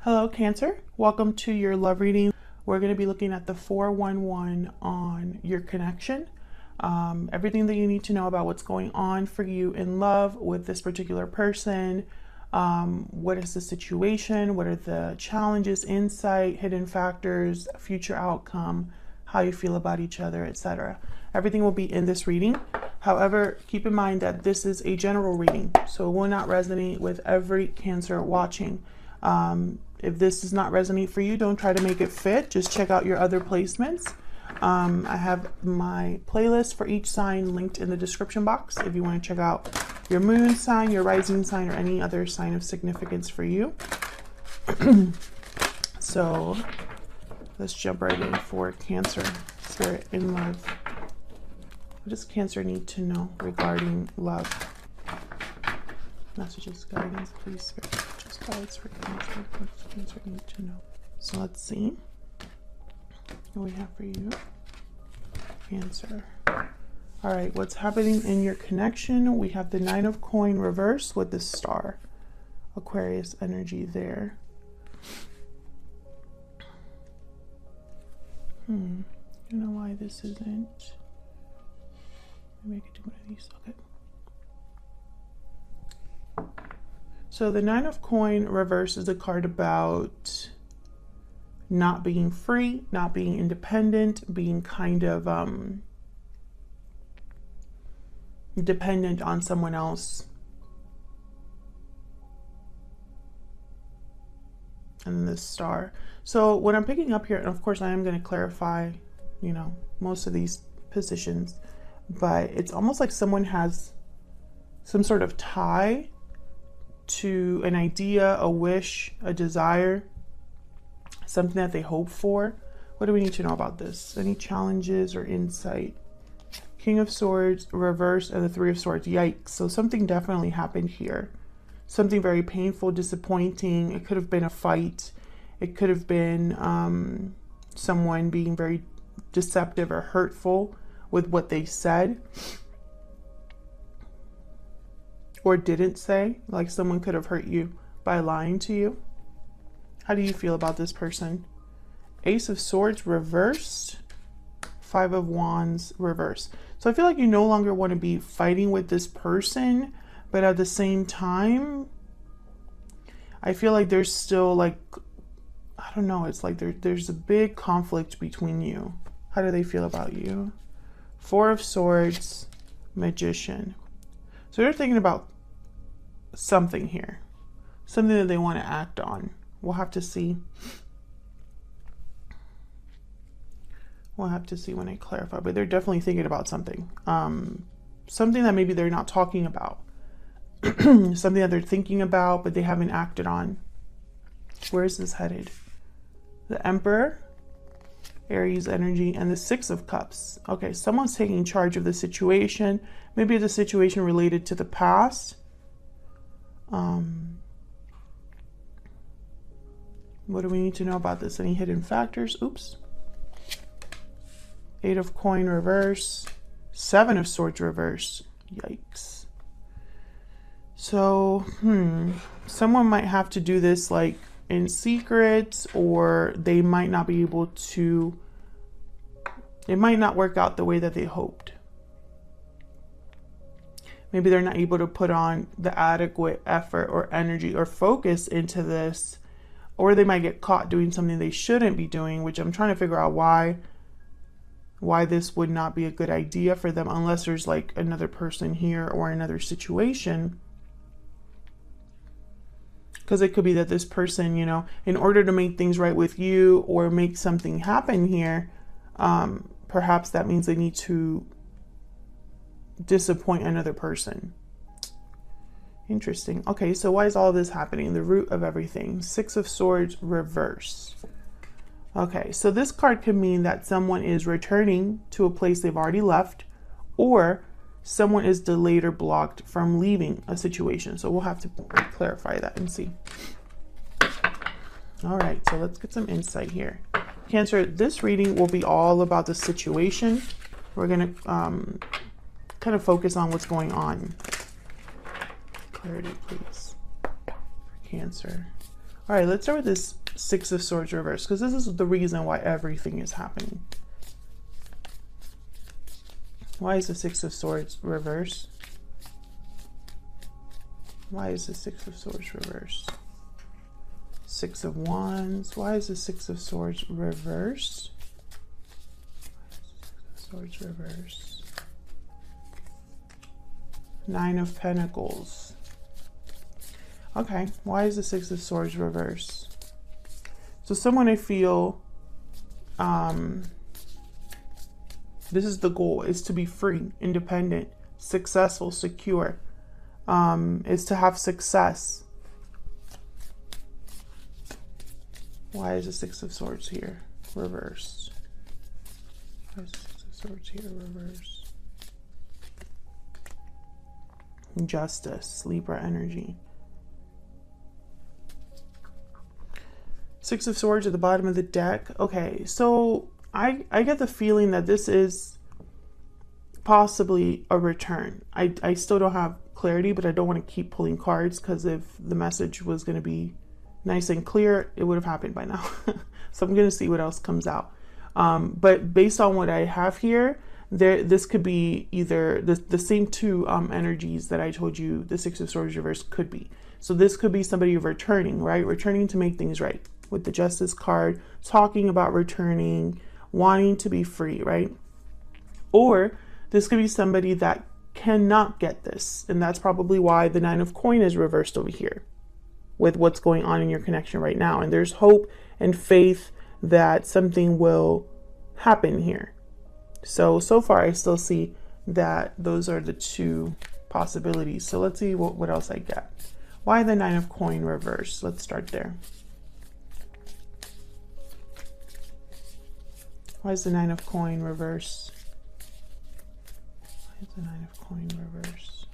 Hello, Cancer. Welcome to your love reading. We're going to be looking at the 411 on your connection. Everything that you need to know about what's going on for you in love with this particular person. What is the situation? What are the challenges, insight, hidden factors, future outcome, how you feel about each other, etc. Everything will be in this reading. However, keep in mind that this is a general reading, so it will not resonate with every Cancer watching. If this does not resonate for you, don't try to make it fit. Just check out your other placements. I have my playlist for each sign linked in the description box if you want to check out your moon sign, your rising sign, or any other sign of significance for you. So let's jump right in for Cancer, Spirit in love. What does Cancer need to know regarding love? Messages, guidance, please, Spirit. Just guides for Cancer. What does Cancer need to know? So let's see what we have for you, Cancer. All right, what's happening in your connection? We have the Nine of Coin reverse with the star. Aquarius energy there. I don't know why this isn't. Maybe I could do one of these. Okay. So the Nine of Coin reverse is a card about not being free, not being independent, being kind of dependent on someone else. And then this star. So what I'm picking up here, and of course I am going to clarify, most of these positions, but it's almost like someone has some sort of tie to an idea, a wish, a desire, something that they hope for. What do we need to know about this? Any challenges or insight? King of Swords, reverse, and the Three of Swords. Yikes. So something definitely happened here. Something very painful, disappointing. It could have been a fight. It could have been someone being very deceptive or hurtful with what they said or didn't say. Like someone could have hurt you by lying to you. How do you feel about this person? Ace of Swords reversed. Five of Wands reverse. So I feel like you no longer want to be fighting with this person, but at the same time, I feel like there's still like, I don't know, it's like there's a big conflict between you. How do they feel about you? Four of Swords, Magician. So they're thinking about something here, something that they want to act on. We'll have to see. We'll have to see when I clarify, but they're definitely thinking about something. Something that maybe they're not talking about. Something that they're thinking about, but they haven't acted on. Where is this headed? The Emperor, Aries energy, and the Six of Cups. Okay, someone's taking charge of the situation. Maybe it's a situation related to the past. What do we need to know about this? Any hidden factors? Oops. Eight of Coin reverse. Seven of Swords reverse. Yikes. So, someone might have to do this like in secret, or they might not be able to, it might not work out the way that they hoped. Maybe they're not able to put on the adequate effort or energy or focus into this, or they might get caught doing something they shouldn't be doing, which I'm trying to figure out why this would not be a good idea for them, unless there's like another person here or another situation. Because it could be that this person, in order to make things right with you or make something happen here, perhaps that means they need to disappoint another person. Interesting. Okay, so why is all this happening? The root of everything. Six of Swords reverse. Okay, so this card could mean that someone is returning to a place they've already left, or someone is delayed or blocked from leaving a situation. So we'll have to clarify that and see. All right, so let's get some insight here. Cancer, this reading will be all about the situation. We're going to kind of focus on what's going on. Clarity, please, for Cancer. All right, let's start with this Six of Swords reverse, because this is the reason why everything is happening. Why is the Six of Swords reverse? Why is the Six of Swords reverse? Six of Wands. Why is the Six of Swords reverse? Six of Swords reverse. Nine of Pentacles. Okay, why is the Six of Swords reverse? So someone, I feel, this is the goal, is to be free, independent, successful, secure, is to have success. Why is the Six of Swords here reversed? Why is the Six of Swords here reversed? Justice, Libra energy. Six of Swords at the bottom of the deck. Okay, so I get the feeling that this is possibly a return. I still don't have clarity, but I don't want to keep pulling cards, because if the message was going to be nice and clear, it would have happened by now. So I'm going to see what else comes out. But based on what I have here, this could be either the same two energies that I told you the Six of Swords reverse could be. So this could be somebody returning, right? Returning to make things right. With the Justice card, talking about returning, wanting to be free, right? Or this could be somebody that cannot get this. And that's probably why the Nine of Coins is reversed over here with what's going on in your connection right now. And there's hope and faith that something will happen here. So far I still see that those are the two possibilities. So let's see what else I get. Why the Nine of Coins reverse? Let's start there. Why is the Nine of Coins reverse? Why is the Nine of Coins reverse?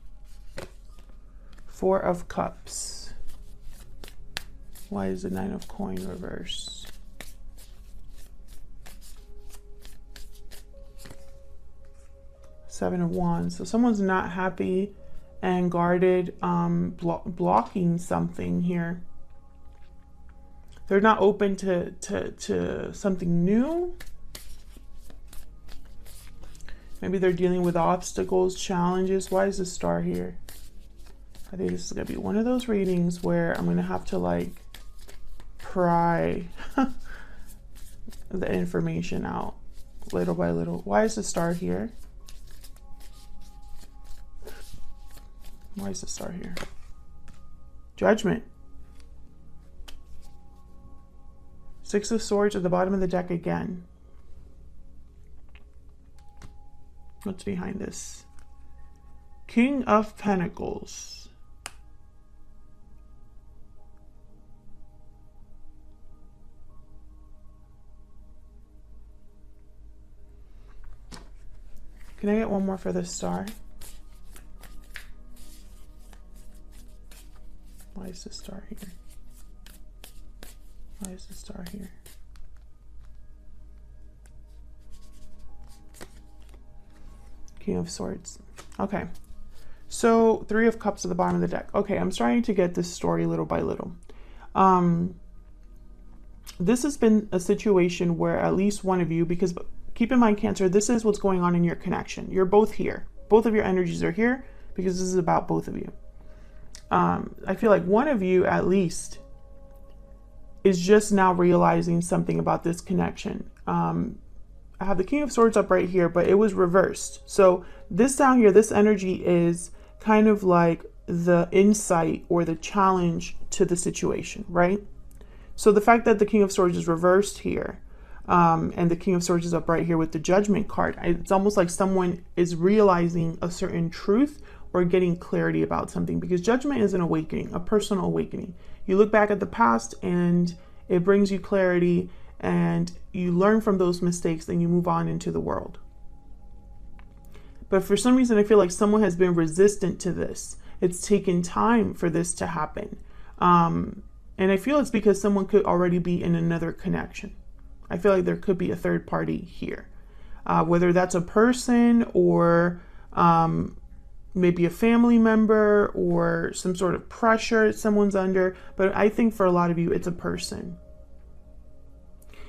Four of Cups. Why is the Nine of Coins reverse? Seven of Wands. So someone's not happy and guarded, blocking something here. They're not open to something new. Maybe they're dealing with obstacles, challenges. Why is the Star here? I think this is going to be one of those readings where I'm going to have to like pry the information out little by little. Why is the Star here? Why is the Star here? Judgment. Six of Swords at the bottom of the deck again. What's behind this? King of Pentacles. Can I get one more for the Star? Why is the Star here? Why is the Star here? King of Swords. Okay. So Three of Cups at the bottom of the deck. Okay, I'm starting to get this story little by little. This has been a situation where at least one of you, because keep in mind, Cancer, this is what's going on in your connection. You're both here. Both of your energies are here because this is about both of you. I feel like one of you at least is just now realizing something about this connection. I have the King of Swords up right here, but it was reversed. So this down here, this energy is kind of like the insight or the challenge to the situation, right? So the fact that the King of Swords is reversed here, and the King of Swords is up right here with the Judgment card, it's almost like someone is realizing a certain truth or getting clarity about something, because Judgment is an awakening, a personal awakening. You look back at the past and it brings you clarity, and you learn from those mistakes, and you move on into the world. But for some reason, I feel like someone has been resistant to this. It's taken time for this to happen. And I feel it's because someone could already be in another connection. I feel like there could be a third party here. Whether that's a person or maybe a family member or some sort of pressure someone's under. But I think for a lot of you, it's a person.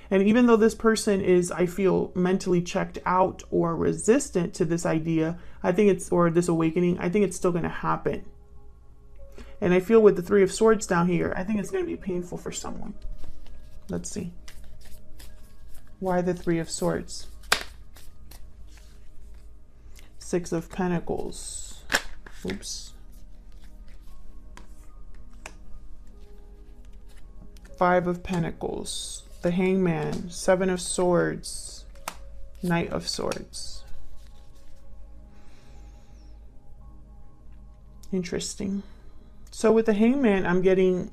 And even though this person is, I feel, mentally checked out or resistant to this idea, I think it's, or this awakening, I think it's still going to happen. And I feel with the Three of Swords down here, I think it's going to be painful for someone. Let's see. Why the Three of Swords? Six of Pentacles. Oops. Five of Pentacles. The Hangman. Seven of Swords. Knight of Swords. Interesting. So with the Hangman, I'm getting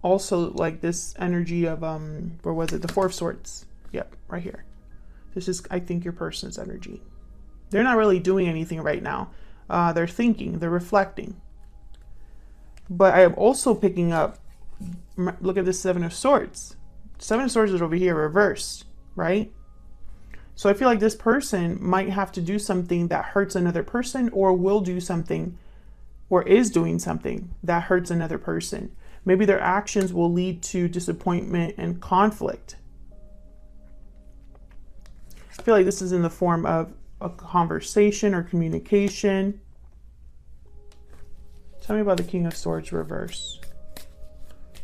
also like this energy of, where was it? The Four of Swords. Yep, right here. This is, I think, your person's energy. They're not really doing anything right now. They're thinking, they're reflecting. But I am also picking up, look at the Seven of Swords. Seven of Swords is over here reversed, right? So I feel like this person might have to do something that hurts another person, or will do something, or is doing something that hurts another person. Maybe their actions will lead to disappointment and conflict. I feel like this is in the form of a conversation or communication. Tell me about the King of Swords reverse.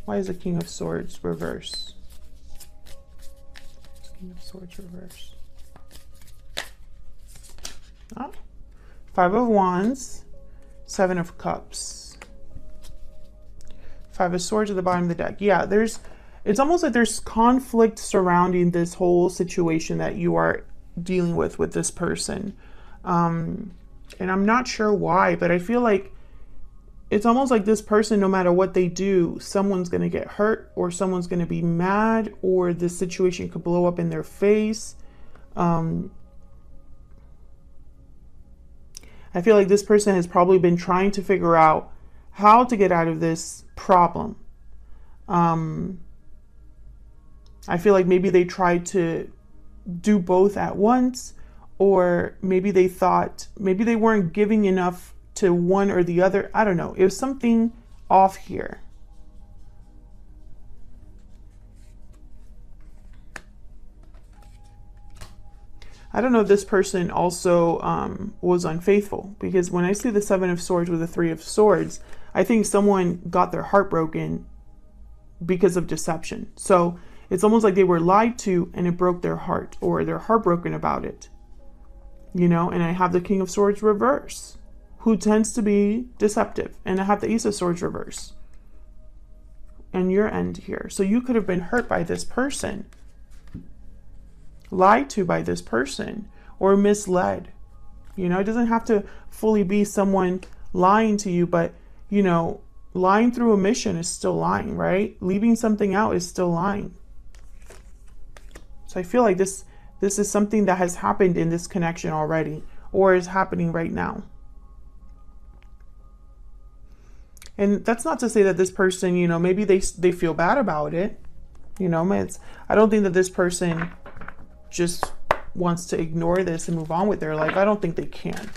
Why is the King of Swords reverse? King of Swords reverse. Oh. Five of Wands. Seven of Cups. Five of Swords at the bottom of the deck. Yeah, it's almost like there's conflict surrounding this whole situation that you are dealing with this person. And I'm not sure why, but I feel like it's almost like this person, no matter what they do, someone's going to get hurt, or someone's going to be mad, or this situation could blow up in their face. I feel like this person has probably been trying to figure out how to get out of this problem. I feel like maybe they tried to do both at once, or maybe they thought, maybe they weren't giving enough to one or the other. I don't know. It was something off here. I don't know if this person also was unfaithful, because when I see the Seven of Swords with the Three of Swords, I think someone got their heart broken because of deception. So it's almost like they were lied to and it broke their heart, or they're heartbroken about it. You know, and I have the King of Swords reverse, who tends to be deceptive. And I have the Ace of Swords reverse. And your end here. So you could have been hurt by this person, lied to by this person, or misled. You know, it doesn't have to fully be someone lying to you, but, you know, lying through omission is still lying, right? Leaving something out is still lying. So I feel like this is something that has happened in this connection already, or is happening right now. And that's not to say that this person, you know, maybe they feel bad about it. You know, I don't think that this person just wants to ignore this and move on with their life. I don't think they can.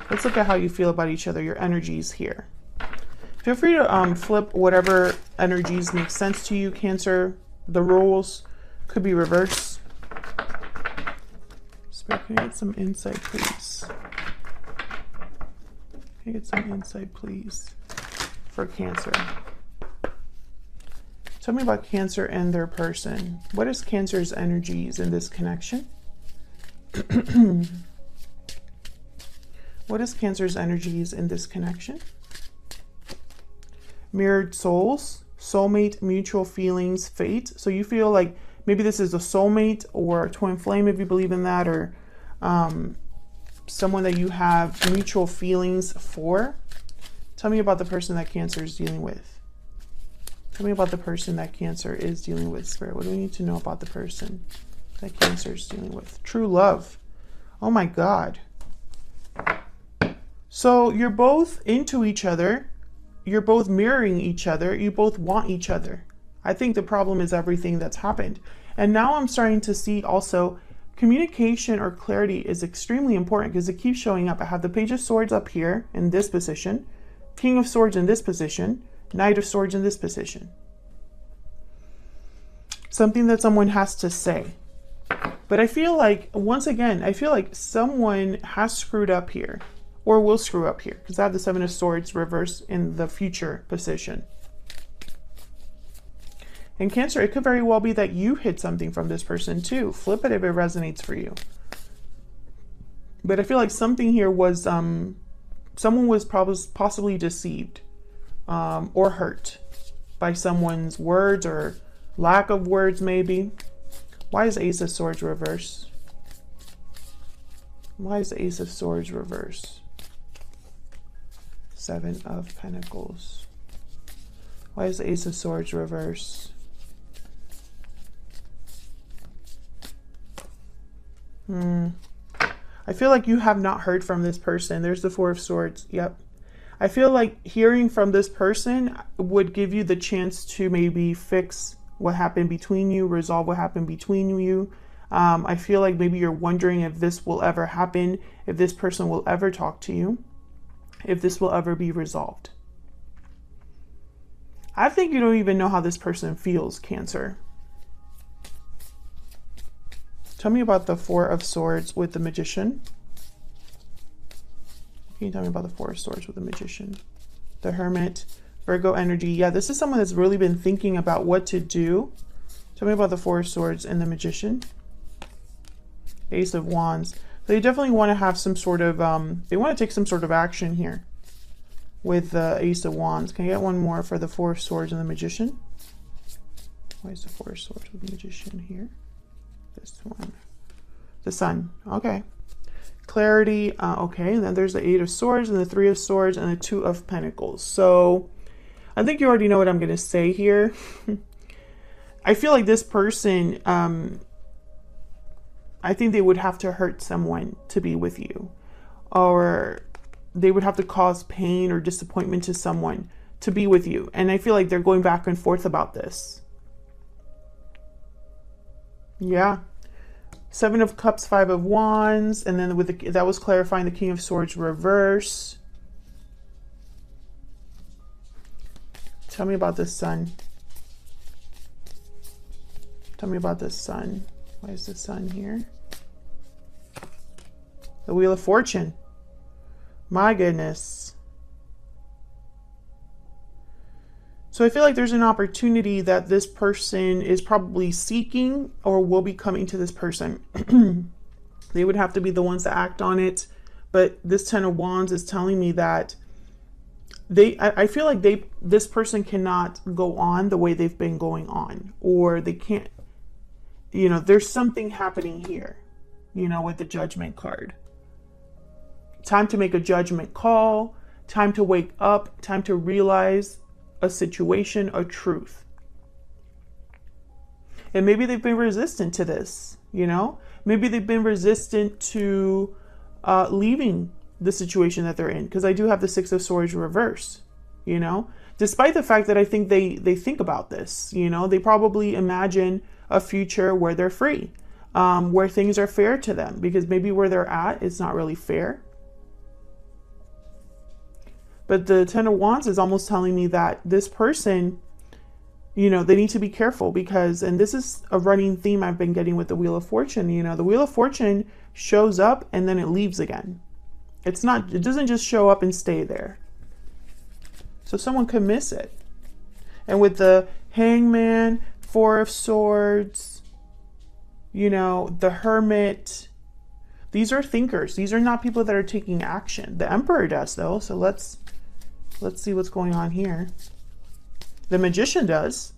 Let's look at how you feel about each other, your energies here. Feel free to flip whatever energies make sense to you, Cancer. The roles could be reversed. Spirit, can I get some insight, please? Can I get some insight, please, for Cancer? Tell me about Cancer and their person. What is Cancer's energies in this connection? What is Cancer's energies in this connection? Mirrored souls, soulmate, mutual feelings, fate. So you feel like maybe this is a soulmate or a twin flame, if you believe in that, or someone that you have mutual feelings for. Tell me about the person that Cancer is dealing with. Tell me about the person that Cancer is dealing with, Spirit. What do we need to know about the person that Cancer is dealing with? True love. Oh my God. So you're both into each other. You're both mirroring each other. You both want each other. I think the problem is everything that's happened. And now I'm starting to see also communication or clarity is extremely important because it keeps showing up. I have the Page of Swords up here in this position, King of Swords in this position, Knight of Swords in this position. Something that someone has to say. But I feel like, once again, I feel like someone has screwed up here or will screw up here because I have the Seven of Swords reversed in the future position. And Cancer, it could very well be that you hid something from this person too. Flip it if it resonates for you. But I feel like something here was, someone was possibly deceived or hurt by someone's words or lack of words maybe. Why is Ace of Swords reverse? Why is the Ace of Swords reverse? Seven of Pentacles. Why is the Ace of Swords reverse? I feel like you have not heard from this person. There's the Four of Swords. Yep. I feel like hearing from this person would give you the chance to maybe fix what happened between you, resolve what happened between you. I feel like maybe you're wondering if this will ever happen, if this person will ever talk to you, if this will ever be resolved. I think you don't even know how this person feels, Cancer. Tell me about the Four of Swords with the Magician. Can you tell me about the Four of Swords with the Magician? The Hermit, Virgo energy. Yeah, this is someone that's really been thinking about what to do. Tell me about the Four of Swords and the Magician. Ace of Wands. They definitely want to have some sort of, they want to take some sort of action here with the Ace of Wands. Can I get one more for the Four of Swords and the Magician? Why is the Four of Swords with the Magician here? This one. The Sun. Okay. Clarity. Okay. And then there's the Eight of Swords and the Three of Swords and the Two of Pentacles. So I think you already know what I'm going to say here. I feel like this person, I think they would have to hurt someone to be with you. Or they would have to cause pain or disappointment to someone to be with you. And I feel like they're going back and forth about this. Yeah. Seven of Cups, Five of Wands, and then with the, that was clarifying the King of Swords reverse. Tell me about the Sun. Tell me about the Sun. Why is the Sun here? The Wheel of Fortune. My goodness. So I feel like there's an opportunity that this person is probably seeking or will be coming to this person. They would have to be the ones to act on it. But this Ten of Wands is telling me that I feel like this person cannot go on the way they've been going on, or they can't, you know, there's something happening here, you know, with the Judgment card. Time to make a judgment call, time to wake up, time to realize a situation, a truth. And maybe they've been resistant to this, you know, maybe they've been resistant to leaving the situation that they're in, because I do have the Six of Swords reverse, you know, despite the fact that I think they think about this, you know, they probably imagine a future where they're free, where things are fair to them, because maybe where they're at, it's not really fair. But the Ten of Wands is almost telling me that this person, you know, they need to be careful because, and this is a running theme I've been getting with the Wheel of Fortune, you know, the Wheel of Fortune shows up and then it leaves again. It doesn't just show up and stay there. So someone could miss it. And with the Hangman, Four of Swords, you know, the Hermit, these are thinkers. These are not people that are taking action. The Emperor does though. So let's see what's going on here. The Magician does.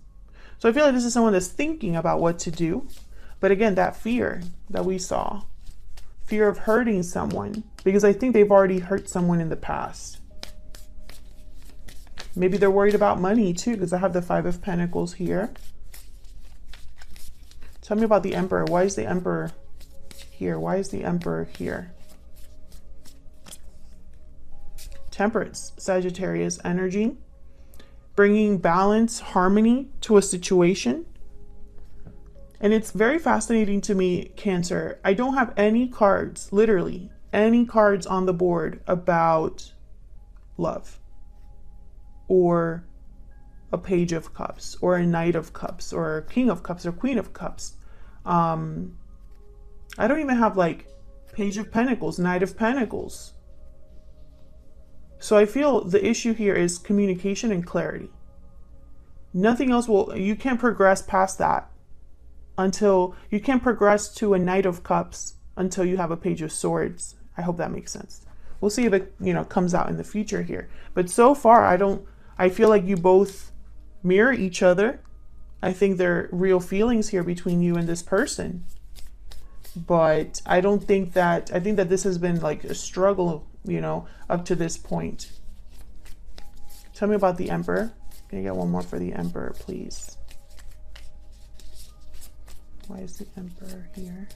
So I feel like this is someone that's thinking about what to do. But again, that fear that we saw, fear of hurting someone, because I think they've already hurt someone in the past. Maybe they're worried about money too, because I have the Five of Pentacles here. Tell me about the Emperor. Why is the Emperor here? Why is the Emperor here? Temperance, Sagittarius energy, bringing balance, harmony to a situation. And it's very fascinating to me, Cancer. I don't have any cards, literally any cards on the board about love or a Page of Cups or a Knight of Cups or a King of Cups or Queen of Cups. I don't even have like Page of Pentacles, Knight of Pentacles. So I feel the issue here is communication and clarity. Nothing else will, you can't progress past that until you can't progress to a Knight of Cups until you have a Page of Swords. I hope that makes sense. We'll see if it, comes out in the future here. But so far, I feel like you both mirror each other. I think there are real feelings here between you and this person. But I think that this has been like a struggle, up to this point. Tell me about the Emperor. Can I get one more for the Emperor, please? Why is the Emperor here?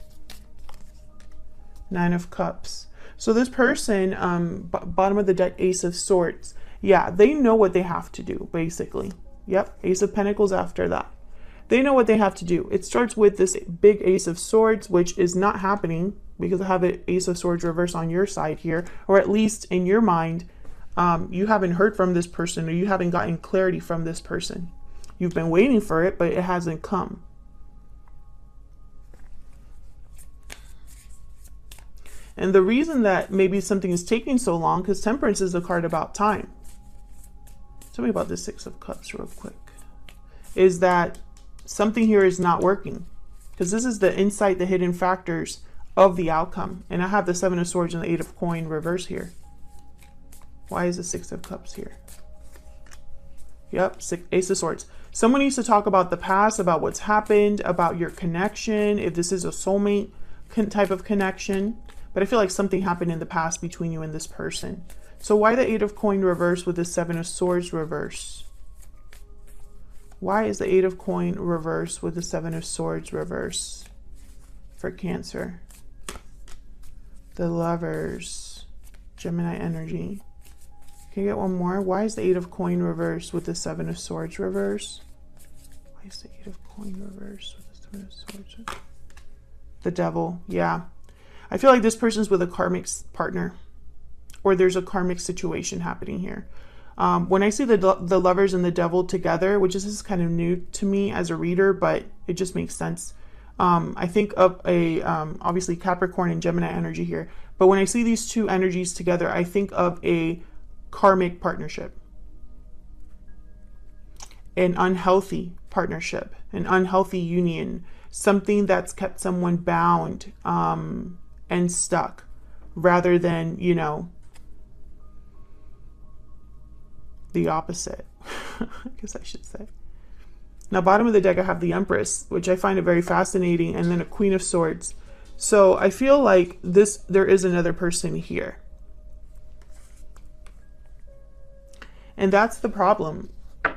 Nine of Cups. So this person, bottom of the deck, Ace of Swords. Yeah, they know what they have to do, basically. Yep, Ace of Pentacles after that. They know what they have to do. It starts with this big Ace of Swords, which is not happening because I have an Ace of Swords reverse on your side here, or at least in your mind, you haven't heard from this person or you haven't gotten clarity from this person. You've been waiting for it, but it hasn't come. And the reason that maybe something is taking so long, because Temperance is a card about time. Tell me about the Six of Cups real quick. Is that something here is not working, because this is the insight, the hidden factors of the outcome. And I have the Seven of Swords and the Eight of Coin reverse here. Why is the Six of Cups here? Yep, Ace of Swords. Someone needs to talk about the past, about what's happened, about your connection, if this is a soulmate type of connection. But I feel like something happened in the past between you and this person. So why the Eight of Coin reverse with the Seven of Swords reverse? Why is the Eight of Coin reverse with the Seven of Swords reverse for Cancer? The Lovers, Gemini energy. Can you get one more? Why is the Eight of Coin reverse with the Seven of Swords reverse? Why is the Eight of Coin reverse with the Seven of Swords? The Devil, yeah. I feel like this person's with a karmic partner, or there's a karmic situation happening here. When I see the Lovers and the Devil together, which is kind of new to me as a reader, but it just makes sense. I think of a, obviously Capricorn and Gemini energy here. But when I see these two energies together, I think of a karmic partnership, an unhealthy partnership, an unhealthy union, something that's kept someone bound and stuck, rather than, the opposite, I guess I should say. Now, bottom of the deck, I have the Empress, which I find it very fascinating, and then a Queen of Swords. So I feel like there is another person here. And that's the problem.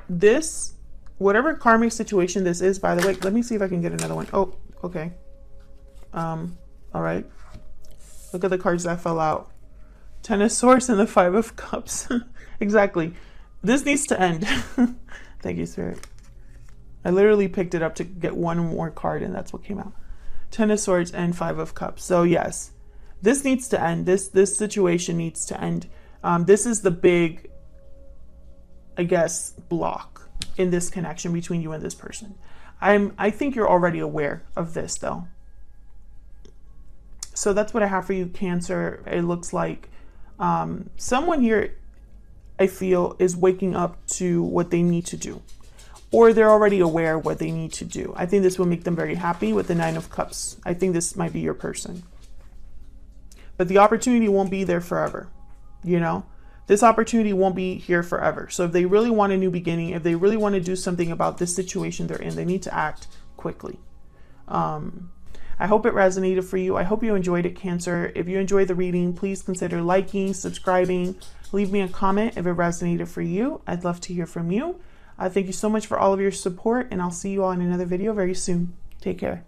This, whatever karmic situation this is, by the way, let me see if I can get another one. Oh, okay. All right. Look at the cards that fell out. Ten of Swords and the Five of Cups. Exactly. This needs to end. Thank you, Spirit. I literally picked it up to get one more card, and that's what came out. Ten of Swords and Five of Cups. So yes, this needs to end. This situation needs to end. This is the big, I guess, block in this connection between you and this person. I think you're already aware of this, though. So that's what I have for you, Cancer. It looks like someone here, I feel, is waking up to what they need to do, or they're already aware of what they need to do. I think this will make them very happy with the Nine of Cups. I think this might be your person, but the opportunity won't be there forever. This opportunity won't be here forever. So if they really want a new beginning, if they really want to do something about this situation they're in, they need to act quickly. I hope it resonated for you. I hope you enjoyed it, Cancer. If you enjoyed the reading, please consider liking, subscribing, leave me a comment if it resonated for you. I'd love to hear from you. Thank you so much for all of your support, and I'll see you all in another video very soon. Take care.